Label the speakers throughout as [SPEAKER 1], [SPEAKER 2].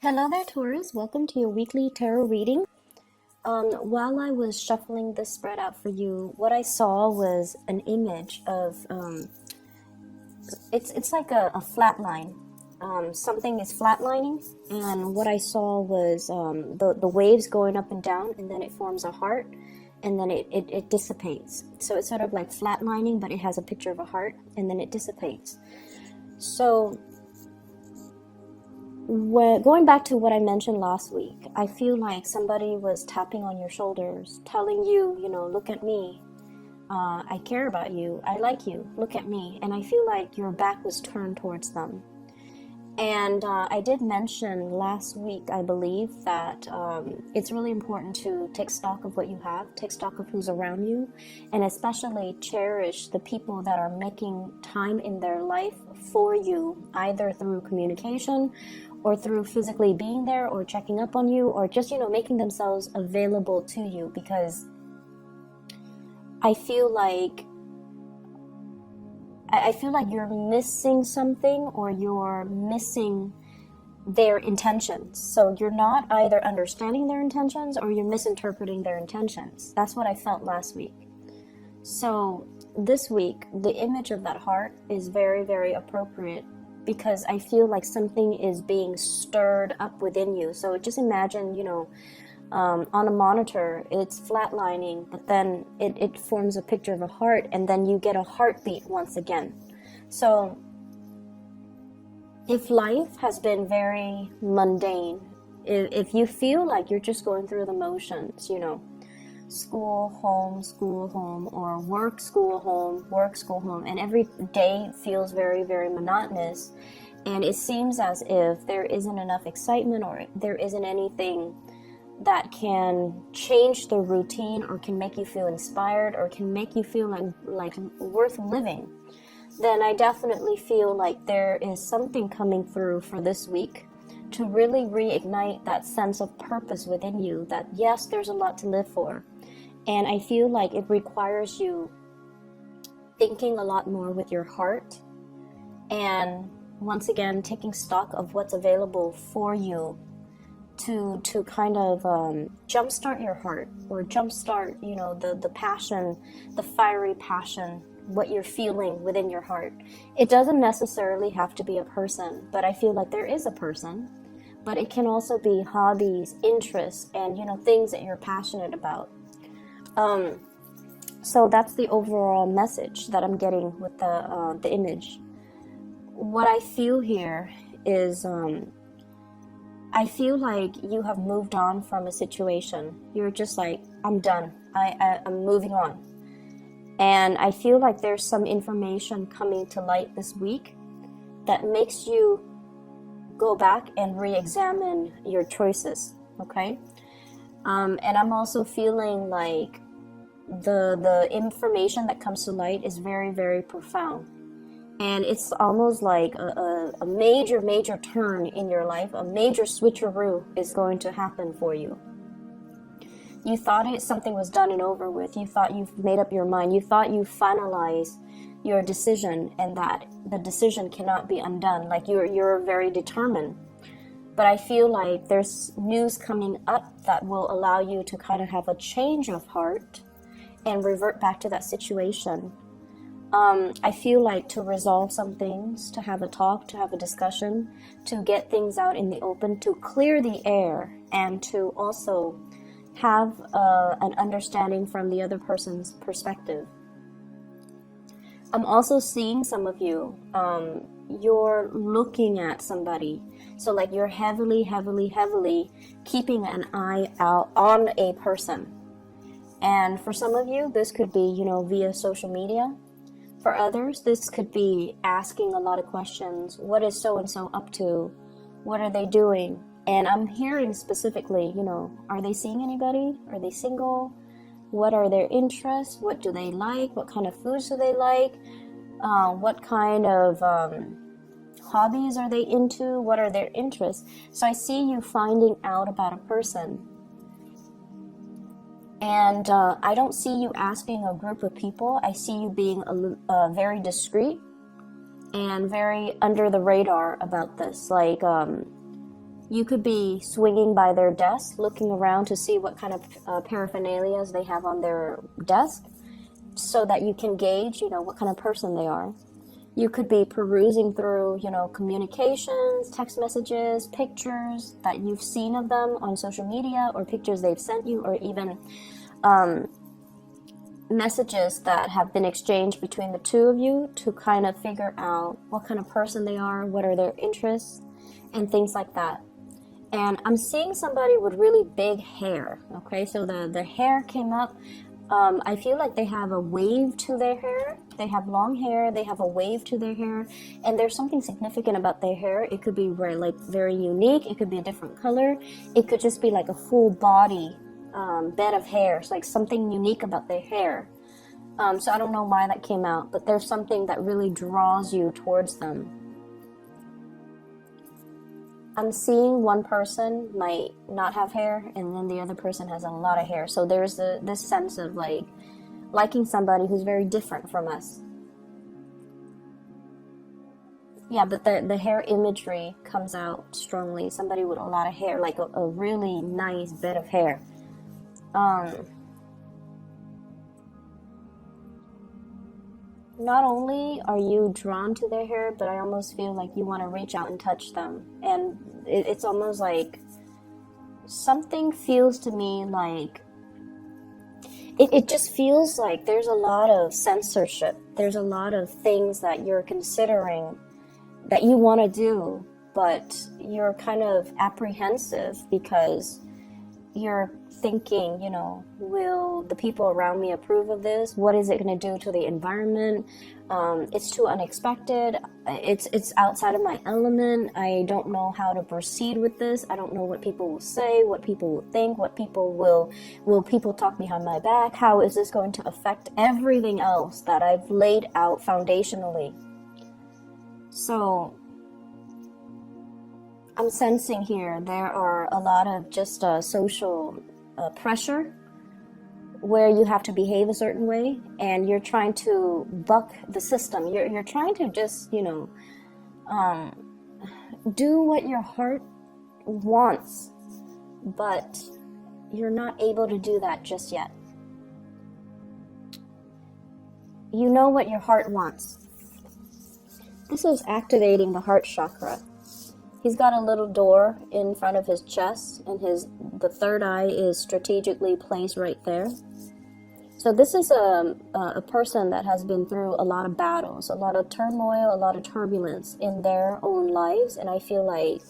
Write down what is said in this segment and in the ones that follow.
[SPEAKER 1] Hello there, Taurus. Welcome to your weekly tarot reading. While I was shuffling this spread out for you, what I saw was an image of it's like a flat line. Something is flatlining, and what I saw was the waves going up and down, and then it forms a heart, and then it dissipates. So it's sort of like flatlining, but it has a picture of a heart, and then it dissipates. So going back to what I mentioned last week, I feel like somebody was tapping on your shoulders, telling you, look at me. I care about you. I like you. Look at me. And I feel like your back was turned towards them. And I did mention last week, I believe, that it's really important to take stock of what you have, take stock of who's around you, and especially cherish the people that are making time in their life for you, either through communication or through physically being there or checking up on you or just, making themselves available to you, because I feel like you're missing something, or you're missing their intentions. So you're not either understanding their intentions or you're misinterpreting their intentions. That's what I felt last week. So this week, the image of that heart is very, very appropriate, because I feel like something is being stirred up within you. So just imagine, on a monitor, it's flatlining, but then it forms a picture of a heart, and then you get a heartbeat once again. So if life has been very mundane, if you feel like you're just going through the motions, school, home, or work, school, home, and every day feels very, very monotonous, and it seems as if there isn't enough excitement, or there isn't anything that can change the routine, or can make you feel inspired, or can make you feel like worth living, then I definitely feel like there is something coming through for this week to really reignite that sense of purpose within you, that yes, there's a lot to live for. And I feel like it requires you thinking a lot more with your heart, and once again taking stock of what's available for you to kind of jumpstart your heart, or jumpstart, the passion, the fiery passion, what you're feeling within your heart. It doesn't necessarily have to be a person, but I feel like there is a person, but it can also be hobbies, interests, and, things that you're passionate about. So that's the overall message that I'm getting with the image. What I feel here is, I feel like you have moved on from a situation. You're just like, I'm done. I'm moving on. And I feel like there's some information coming to light this week that makes you go back and re-examine your choices, okay? And I'm also feeling like the information that comes to light is very, very profound. And it's almost like a major turn in your life, a major switcheroo is going to happen for you. You thought something was done and over with. You thought you've made up your mind. You thought you finalized your decision, and that the decision cannot be undone. Like you're very determined. But I feel like there's news coming up that will allow you to kind of have a change of heart and revert back to that situation. I feel like to resolve some things, to have a talk, to have a discussion, to get things out in the open, to clear the air, and to also have an understanding from the other person's perspective. I'm also seeing some of you, you're looking at somebody. So like you're heavily keeping an eye out on a person. And for some of you, this could be, via social media. For others, this could be asking a lot of questions. What is so-and-so up to? What are they doing? And I'm hearing specifically, are they seeing anybody? Are they single? What are their interests? What do they like? What kind of foods do they like? What kind of hobbies are they into? What are their interests? So I see you finding out about a person. And I don't see you asking a group of people. I see you being very discreet and very under the radar about this. Like You could be swinging by their desk, looking around to see what kind of paraphernalia they have on their desk, so that you can gauge, what kind of person they are. You could be perusing through, communications, text messages, pictures that you've seen of them on social media, or pictures they've sent you, or even messages that have been exchanged between the two of you, to kind of figure out what kind of person they are, what are their interests, and things like that. And I'm seeing somebody with really big hair. Okay, so the hair came up. I feel like they have a wave to their hair. They have long hair. They have a wave to their hair, and there's something significant about their hair. It could be very unique. It could be a different color. It could just be like a full body bed of hair. It's like something unique about their hair. So I don't know why that came out, but there's something that really draws you towards them. I'm seeing one person might not have hair, and then the other person has a lot of hair. So there's this sense of liking somebody who's very different from us. Yeah, but the hair imagery comes out strongly. Somebody with a lot of hair, like a really nice bed of hair. Not only are you drawn to their hair, but I almost feel like you want to reach out and touch them. And it's almost like something feels to me like it just feels like there's a lot of censorship. There's a lot of things that you're considering that you want to do, but you're kind of apprehensive because you're thinking, will the people around me approve of this? What is it going to do to the environment? It's too unexpected. It's outside of my element. I don't know how to proceed with this. I don't know what people will say, what people will think, what people will people talk behind my back? How is this going to affect everything else that I've laid out foundationally? So I'm sensing here there are a lot of just social pressure where you have to behave a certain way, and you're trying to buck the system. You're trying to just, do what your heart wants, but you're not able to do that just yet. You know what your heart wants. This is activating the heart chakra. He's got a little door in front of his chest, and the third eye is strategically placed right there. So this is a person that has been through a lot of battles, a lot of turmoil, a lot of turbulence in their own lives. And I feel like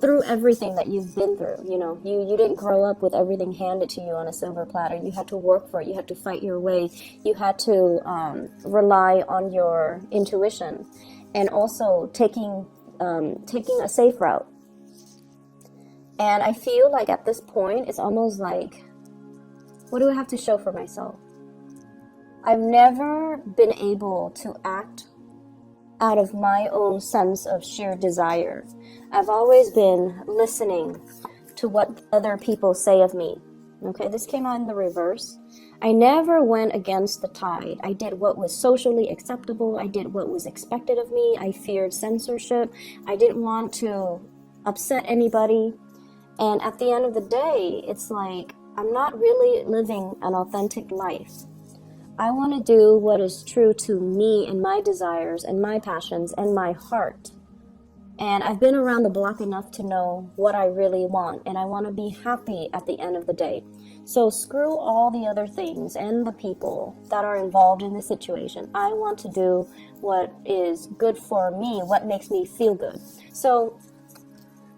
[SPEAKER 1] through everything that you've been through, you didn't grow up with everything handed to you on a silver platter. You had to work for it. You had to fight your way. You had to rely on your intuition, and also taking a safe route. And I feel like at this point, it's almost like, what do I have to show for myself? I've never been able to act out of my own sense of sheer desire. I've always been listening to what other people say of me. Okay, this came out in the reverse. I never went against the tide. I did what was socially acceptable. I did what was expected of me. I feared censorship. I didn't want to upset anybody. And at the end of the day, it's like, I'm not really living an authentic life. I want to do what is true to me and my desires and my passions and my heart. And I've been around the block enough to know what I really want, and I want to be happy at the end of the day. So screw all the other things and the people that are involved in the situation. I want to do what is good for me, what makes me feel good. So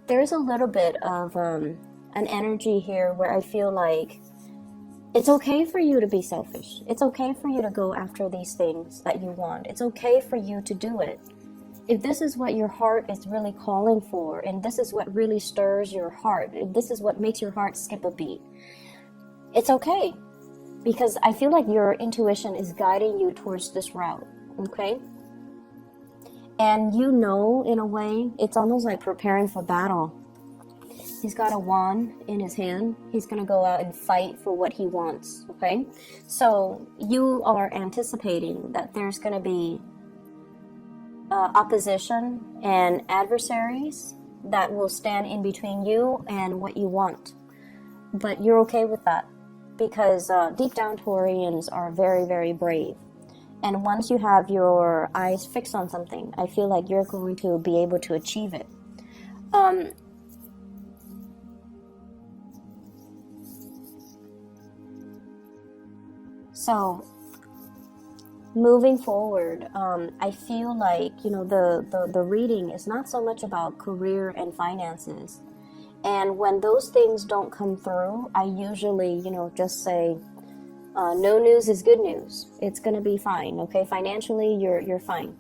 [SPEAKER 1] there's a little bit of an energy here where I feel like it's okay for you to be selfish. It's okay for you to go after these things that you want. It's okay for you to do it. If this is what your heart is really calling for, and this is what really stirs your heart, if this is what makes your heart skip a beat, it's okay. Because I feel like your intuition is guiding you towards this route, okay? And in a way, it's almost like preparing for battle. He's got a wand in his hand. He's going to go out and fight for what he wants, okay? So you are anticipating that there's going to be opposition and adversaries that will stand in between you and what you want. But you're okay with that because deep down Taurians are very, very brave. And once you have your eyes fixed on something, I feel like you're going to be able to achieve it. So moving forward, I feel like, you know, the reading is not so much about career and finances. And when those things don't come through, I usually, you know, just say, no news is good news. It's going to be fine, okay? Financially, you're fine.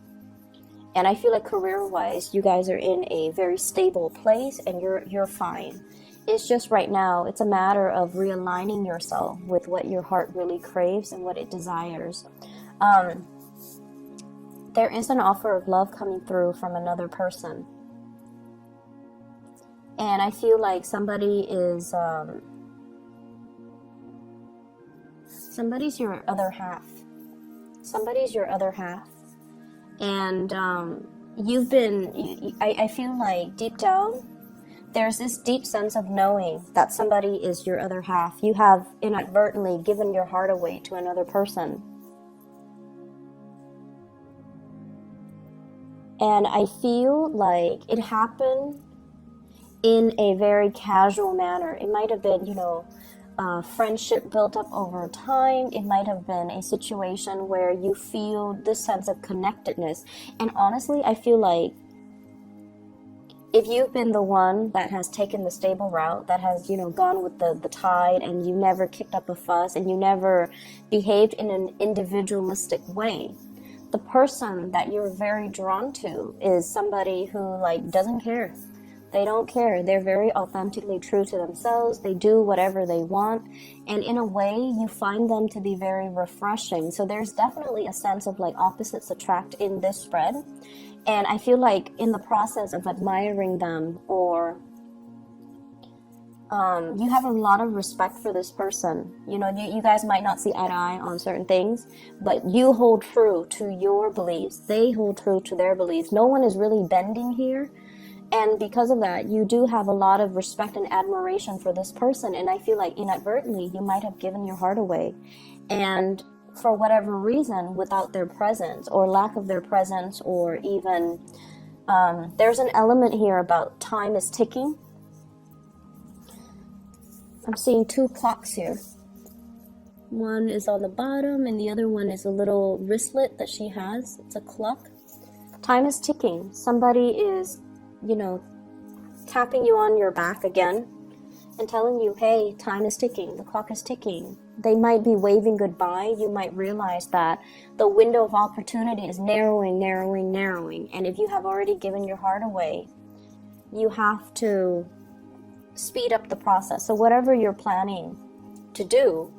[SPEAKER 1] And I feel like career-wise, you guys are in a very stable place and you're fine. It's just right now, it's a matter of realigning yourself with what your heart really craves and what it desires. There is an offer of love coming through from another person. And I feel like somebody is, somebody's your other half. Somebody's your other half. And you've been, I feel like deep down, there's this deep sense of knowing that somebody is your other half. You have inadvertently given your heart away to another person. And I feel like it happened in a very casual manner. It might have been, you know, friendship built up over time. It might have been a situation where you feel this sense of connectedness. And honestly, I feel like if you've been the one that has taken the stable route, that has, you know, gone with the tide, and you never kicked up a fuss and you never behaved in an individualistic way, the person that you're very drawn to is somebody who, like, doesn't care. They don't care. They're very authentically true to themselves. They do whatever they want. And in a way, you find them to be very refreshing. So there's definitely a sense of like opposites attract in this spread. And I feel like in the process of admiring them, or you have a lot of respect for this person. You know, you guys might not see eye to eye on certain things, but you hold true to your beliefs. They hold true to their beliefs. No one is really bending here. And because of that, you do have a lot of respect and admiration for this person. And I feel like inadvertently, you might have given your heart away. And for whatever reason, without their presence or lack of their presence, or even there's an element here about time is ticking. I'm seeing two clocks here. One is on the bottom and the other one is a little wristlet that she has. It's a clock. Time is ticking. Somebody is, you know, tapping you on your back again and telling you, hey, time is ticking. The clock is ticking. They might be waving goodbye. You might realize that the window of opportunity is narrowing. And if you have already given your heart away, you have to speed up the process. So whatever you're planning to do,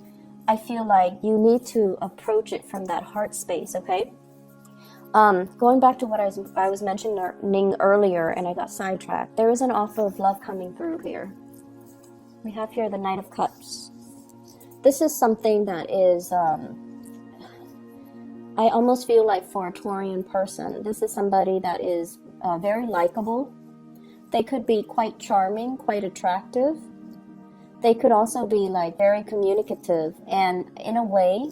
[SPEAKER 1] I feel like you need to approach it from that heart space, okay? Going back to what I was mentioning earlier, and I got sidetracked. There is an offer of love coming through here. We have here the Knight of Cups. This is something that is, I almost feel like for a Taurian person, this is somebody that is very likable. They could be quite charming, quite attractive. They could also be like very communicative, and in a way,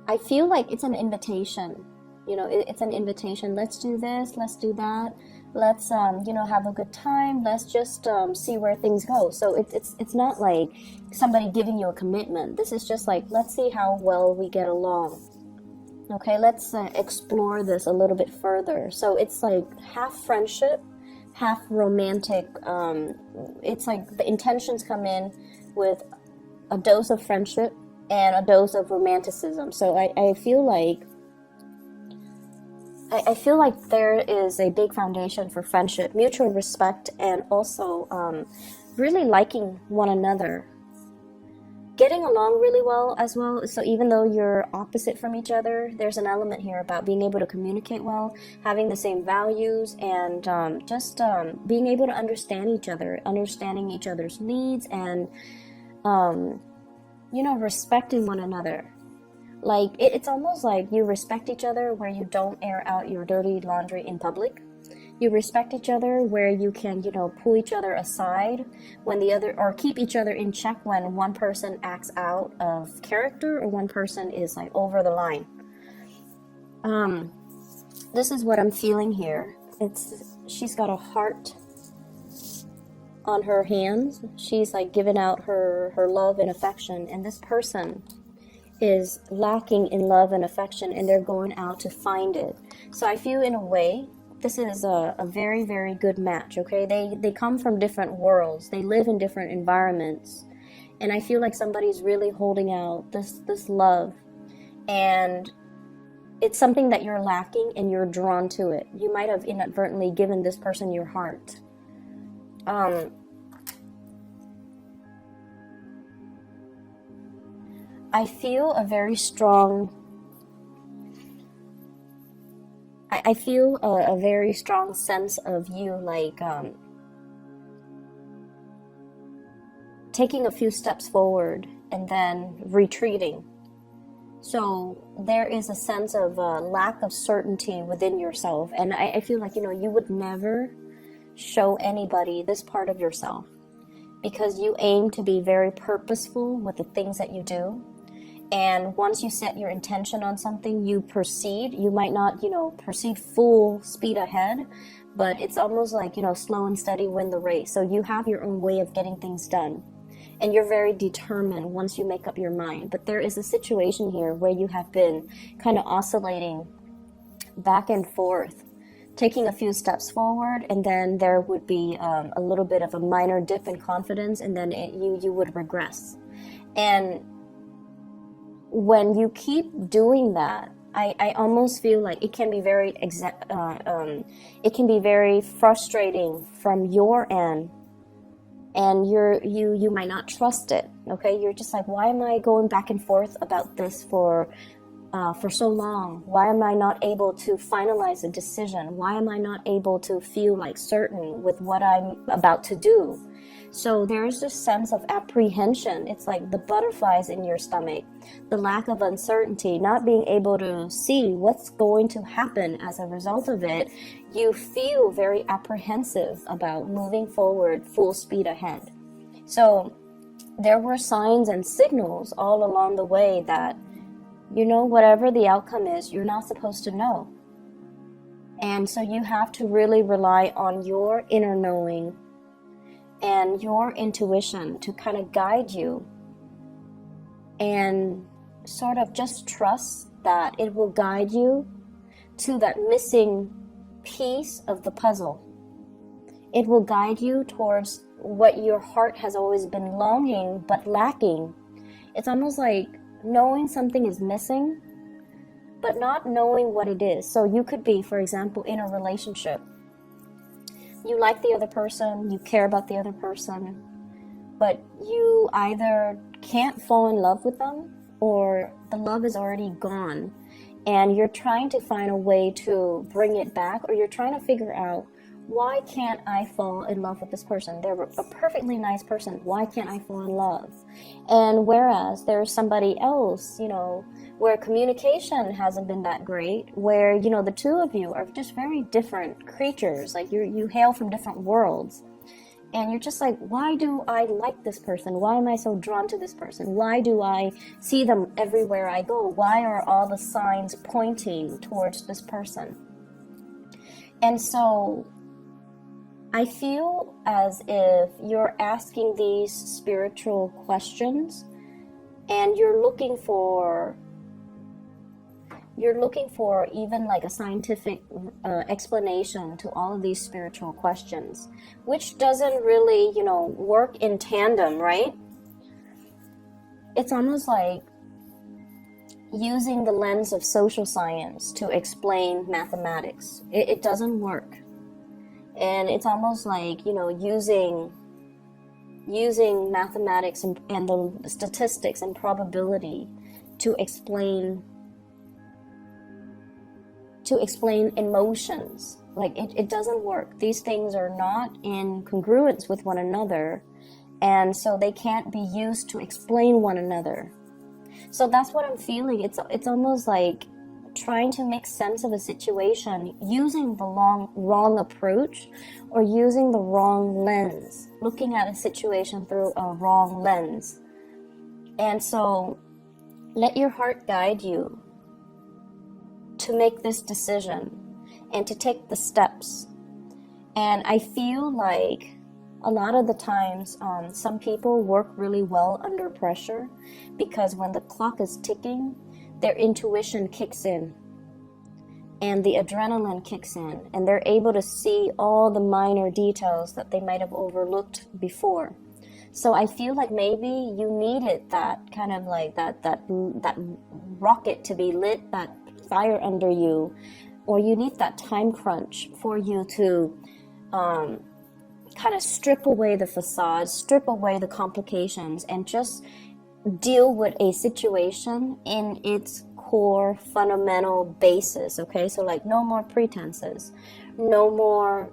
[SPEAKER 1] I feel like it's an invitation. You know, it's an invitation. Let's do this, let's do that. Let's, you know, have a good time. Let's just see where things go. So it's not like somebody giving you a commitment. This is just like, let's see how well we get along. Okay, let's explore this a little bit further. So it's like half friendship, half romantic. It's like the intentions come in with a dose of friendship and a dose of romanticism. So I feel like there is a big foundation for friendship, mutual respect, and also really liking one another. Getting along really well as well. So even though you're opposite from each other, there's an element here about being able to communicate well, having the same values, and just being able to understand each other, understanding each other's needs, and you know, respecting one another. Like it's almost like you respect each other where you don't air out your dirty laundry in public. You respect each other, where you can, pull each other aside when the other, or keep each other in check when one person acts out of character or one person is like over the line. This is what I'm feeling here. She's got a heart on her hands. She's like giving out her love and affection, and this person is lacking in love and affection, and they're going out to find it. So I feel, in a way, this is a very, very good match, okay? They come from different worlds. They live in different environments. And I feel like somebody's really holding out this love. And it's something that you're lacking, and you're drawn to it. You might have inadvertently given this person your heart. I feel a very strong... I feel a very strong sense of you, like, taking a few steps forward and then retreating. So there is a sense of lack of certainty within yourself. And I feel like, you would never show anybody this part of yourself, because you aim to be very purposeful with the things that you do. And once you set your intention on something, you proceed. You might not, proceed full speed ahead, but it's almost like, slow and steady win the race. So you have your own way of getting things done. And you're very determined once you make up your mind. But there is a situation here where you have been kind of oscillating back and forth, taking a few steps forward, and then there would be a little bit of a minor dip in confidence, and then you would regress. And when you keep doing that, I almost feel like it can be very frustrating from your end, and you might not trust it. Okay, you're just like, why am I going back and forth about this for so long? Why am I not able to finalize a decision? Why am I not able to feel like certain with what I'm about to do? So there is this sense of apprehension. It's like the butterflies in your stomach, the lack of uncertainty, not being able to see what's going to happen as a result of it. You feel very apprehensive about moving forward full speed ahead. So there were signs and signals all along the way that, whatever the outcome is, you're not supposed to know. And so you have to really rely on your inner knowing and your intuition to kind of guide you, and sort of just trust that it will guide you to that missing piece of the puzzle. It will guide you towards what your heart has always been longing but lacking. It's almost like knowing something is missing, but not knowing what it is. So you could be, for example, in a relationship. You like the other person, you care about the other person, but you either can't fall in love with them, or the love is already gone, and you're trying to find a way to bring it back, or you're trying to figure out, why can't I fall in love with this person? They're a perfectly nice person. Why can't I fall in love? And whereas there's somebody else, where communication hasn't been that great, where, the two of you are just very different creatures. Like you hail from different worlds. And you're just like, why do I like this person? Why am I so drawn to this person? Why do I see them everywhere I go? Why are all the signs pointing towards this person? And so I feel as if you're asking these spiritual questions, and you're looking for even like a scientific explanation to all of these spiritual questions, which doesn't really, work in tandem, right? It's almost like using the lens of social science to explain mathematics. It doesn't work. And it's almost like, using mathematics and the statistics and probability to explain emotions. Like it doesn't work. These things are not in congruence with one another, and so they can't be used to explain one another. So that's what I'm feeling. It's almost like trying to make sense of a situation using the wrong approach, or using the wrong lens, looking at a situation through a wrong lens. And so let your heart guide you to make this decision and to take the steps. And I feel like a lot of the times, some people work really well under pressure, because when the clock is ticking, their intuition kicks in and the adrenaline kicks in, and they're able to see all the minor details that they might have overlooked before. So I feel like maybe you needed that kind of like that rocket to be lit, that fire under you, or you need that time crunch for you to kind of strip away the facade, strip away the complications, and just deal with a situation in its core fundamental basis. Okay, so like no more pretenses, no more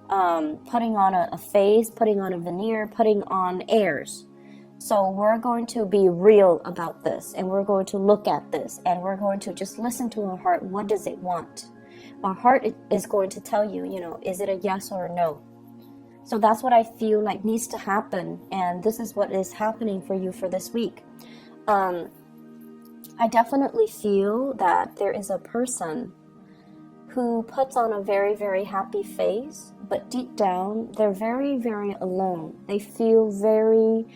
[SPEAKER 1] putting on a face, putting on a veneer, putting on airs. So we're going to be real about this, and we're going to look at this, and we're going to just listen to our heart. What does it want? Our heart is going to tell you, is it a yes or a no? So that's what I feel like needs to happen, and this is what is happening for you for this week. I definitely feel that there is a person who puts on a very, very happy face, but deep down, they're very, very alone. They feel very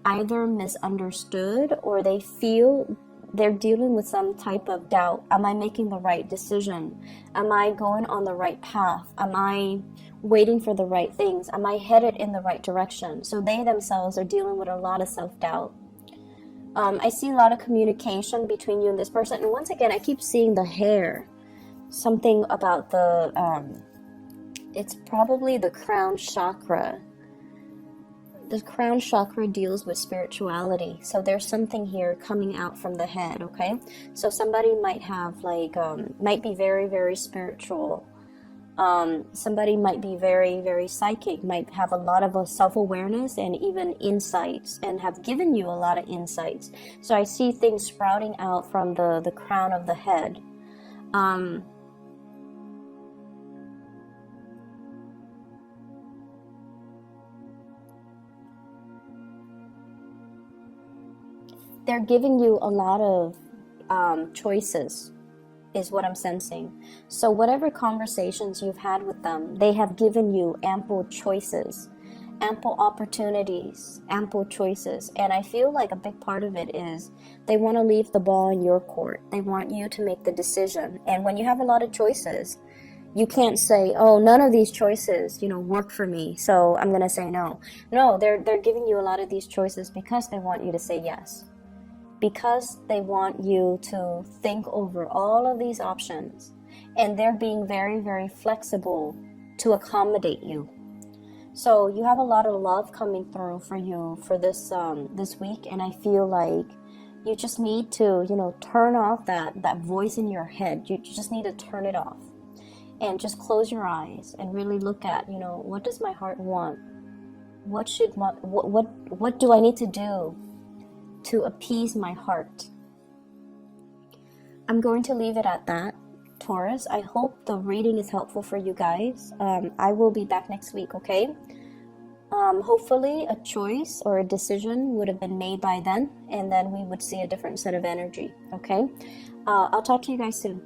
[SPEAKER 1] either misunderstood, or they feel they're dealing with some type of doubt. Am I making the right decision? Am I going on the right path? Am I waiting for the right things? Am I headed in the right direction? So they themselves are dealing with a lot of self-doubt. I see a lot of communication between you and this person. And once again, I keep seeing the hair. Something about it's probably the crown chakra. The crown chakra deals with spirituality. So there's something here coming out from the head, okay? So somebody might have might be very, very spiritual. Somebody might be very, very psychic, might have a lot of self-awareness and even insights, and have given you a lot of insights. So I see things sprouting out from the crown of the head. They're giving you a lot of choices, is what I'm sensing. So whatever conversations you've had with them, they have given you ample choices, ample opportunities, ample choices. And I feel like a big part of it is they want to leave the ball in your court. They want you to make the decision. And when you have a lot of choices, you can't say, oh, none of these choices, work for me, so I'm going to say no. No, they're giving you a lot of these choices because they want you to say yes. Because they want you to think over all of these options, and they're being very, very flexible to accommodate you. So you have a lot of love coming through for you for this week, and I feel like you just need to, turn off that voice in your head. You just need to turn it off and just close your eyes and really look at, what does my heart want? What do I need to do to appease my heart? I'm going to leave it at that, Taurus. I hope the reading is helpful for you guys. I will be back next week, okay? Hopefully a choice or a decision would have been made by then, and then we would see a different set of energy, okay? I'll talk to you guys soon.